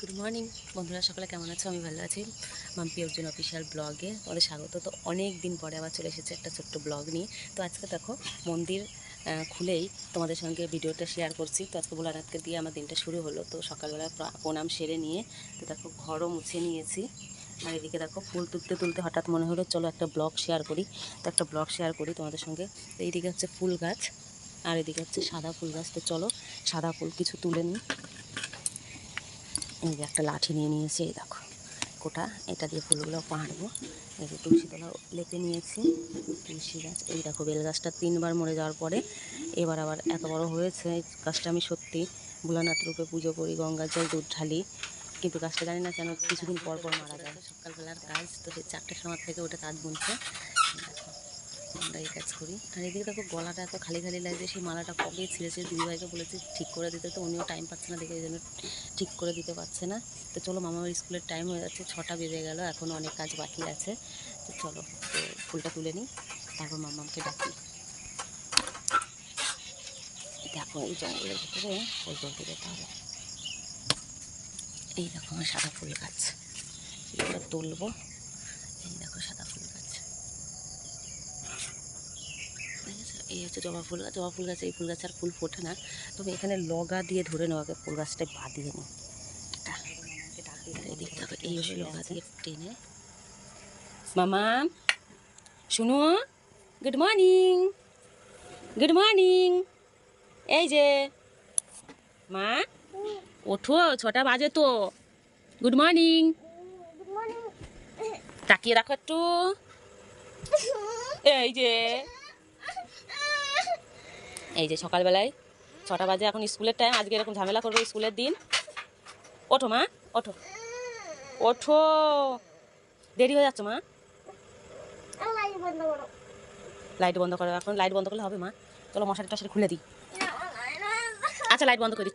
Good morning বন্ধুরা, সকালে কেমন আছো? আমি ভালো আছি। মাম্পি অর্জুন অফিসিয়াল ব্লগে তোমাদের স্বাগত। তো অনেক দিন পরে আবার চলে এসেছে একটা ছোট্ট ব্লগ নিয়ে। তো আজকে দেখো মন্দির খুলেই তোমাদের সঙ্গে ভিডিওটা শেয়ার করছি। তো আজকে ভোলানাথকে দিয়ে আমার দিনটা শুরু হলো। তো সকালবেলা প্রণাম সেরে নিয়ে তো দেখো ঘরও মুছে নিয়েছি। আর এদিকে দেখো ফুল তুলতে তুলতে হঠাৎ মনে হলো চলো একটা ব্লগ শেয়ার করি। তো একটা ব্লগ শেয়ার করি তোমাদের সঙ্গে। তো এইদিকে হচ্ছে ফুল গাছ আর এদিকে হচ্ছে সাদা ফুল গাছ। তো চলো সাদা ফুল কিছু তুলে নিই। এই যে একটা লাঠি নিয়ে নিয়েছি, এই দেখো কোটা, এটা দিয়ে ফুলগুলো পাড়বো। এই যে তুলসী তলা লেপে নিয়েছি, তুলসী গাছ। এই দেখো বেল গাছটা 3বার মরে যাওয়ার পরে এবার আবার এত বড় হয়েছে। এই গাছটা আমি সত্যি ভোলানাথ রূপে পুজো করি, গঙ্গার জল দুধ ঢালি, কিন্তু গাছটা জানি না কেন কিছুদিন পর পর মারা যায়। সকালবেলার কাজ তো সেই 4টার সময় থেকে ওটা তাঁত বুনছে। দেখো আমরা এই কাজ করি। আর এদিকে দেখো গলাটা এত খালি খালি লাগছে, সেই মালাটা কবে ছিঁড়েছে। দিদিভাইকে বলেছি ঠিক করে দিতে, তো উনিও টাইম পাচ্ছে না দেখে, এই জন্য ঠিক করে দিতে পারছে না। তো চলো মামার স্কুলের টাইম হয়ে যাচ্ছে, 6টা বেজে গেল, এখনও অনেক কাজ বাকি আছে। তো চলো তো ফুলটা তুলে নিই, তারপর মামাকে ডাকি। দেখো এই জঙ্গলের ভিতরে ফুল তুলতে যেতে হবে। এই দেখো আমার সাদা ফুল গাছ, এটা তুলবো। এই দেখো সাদা ফুল গাছ, এই হচ্ছে জবা ফুল গাছ। জবা ফুল গাছ, এই ফুল গাছ আর ফুল ফোটে না, তবে এখানে লগা দিয়ে ধরে নেওয়াকে ফুল গাছটাই বাঁধিয়ে নিই। এদিকে দেখো এইভাবে লগা দিয়ে টেনে। মামা শুনো, গুড মর্নিং, গুড মর্নিং। এই যে মা ওঠো, 6টা বাজে তো। গুড মর্নিং, তাকিয়ে রাখো একটু। এই যে সকালবেলায় 6টা বাজে, এখন স্কুলের টাইম। আজকে এরকম ঝামেলা করবে স্কুলের দিন। ওঠো মা, ওঠো ওঠো, দেরি হয়ে যাচ্ছে মা। লাইট বন্ধ করো, এখন লাইট বন্ধ করলে হবে মা? চলো মশারি টশারি খুলে দিই। আচ্ছা লাইট বন্ধ করে দিচ্ছি।